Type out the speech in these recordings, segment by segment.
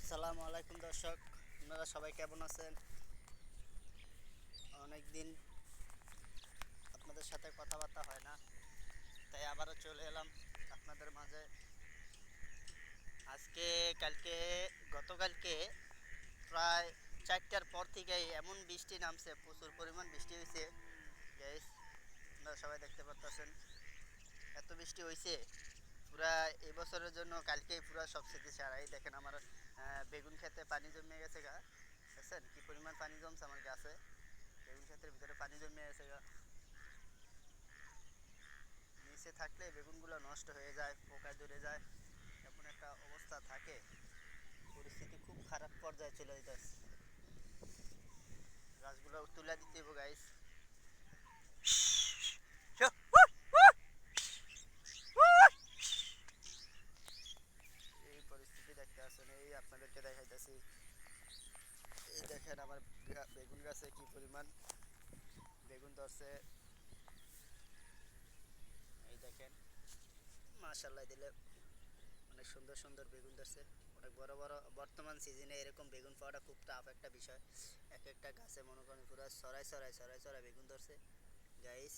আসসালামু আলাইকুম দর্শক, আপনারা সবাই কেমন আছেন? অনেক দিন আপনাদের সাথে কথাবার্তা হয় না, তাই আবারও চলে এলাম আপনাদের মাঝে। আজকে কালকে গতকালকে প্রায় 4টার পর থেকেই এমন বৃষ্টি নামছে, প্রচুর পরিমাণ বৃষ্টি হয়েছে গাইস। আপনারা সবাই দেখতে পাচ্ছেন এত বৃষ্টি হয়েছে পুরা এই বছরের জন্য। কালকেই পুরা সব স্মৃতি সারাই দেখেন আমার বেগুন খেতে পানি জমে গেছে গা। দেখছেন কি পরিমাণ পানি জমছে আমার গাছে, বেগুন ক্ষেতের ভিতরে পানি জমে গেছে গা। নিচে থাকলে বেগুনগুলো নষ্ট হয়ে যায়, পোকায় ধরে যায়, এমন একটা অবস্থা থাকে। পরিস্থিতি খুব খারাপ পর্যায়ে চলে যেতেছে। গাছগুলো তুলে দিতে হবে গাইস। এই পরিস্থিতি দেখতে আসেন, এই আপনাদেরকে দেখাইতেছি। এই দেখেন আমার বেগুন গাছে কি পরিমাণ বেগুন ধরছে। এই দেখেন মাশাআল্লাহ দিলে অনেক সুন্দর সুন্দর বেগুন ধরছে, অনেক বড় বড়। বর্তমান সিজনে এরকম বেগুন পাওয়াটা খুব টাফ একটা বিষয়। এক একটা গাছে মনে করেন পুরো ছড়াই বেগুন ধরছে গাইস।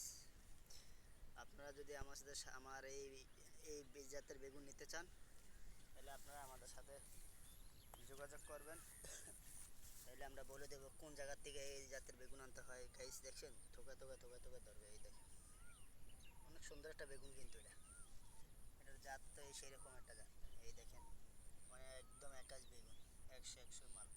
আপনারা যদি আমার সাথে আমার এই বীজ জাতের বেগুন নিতে চান, তাহলে আপনারা আমাদের সাথে যোগাযোগ করবেন। তাহলে আমরা বলে দেবো কোন জায়গার থেকে এই জাতের বেগুন আনতে হয় গাইস। দেখছেন থোকা ধরবে, এই দেখেন অনেক সুন্দর একটা বেগুন, কিন্তু এটার জাত তো সেই রকম একটা জাত। এই দেখেন মানে একদম একাজ বেগুন, একশো একশো মাল।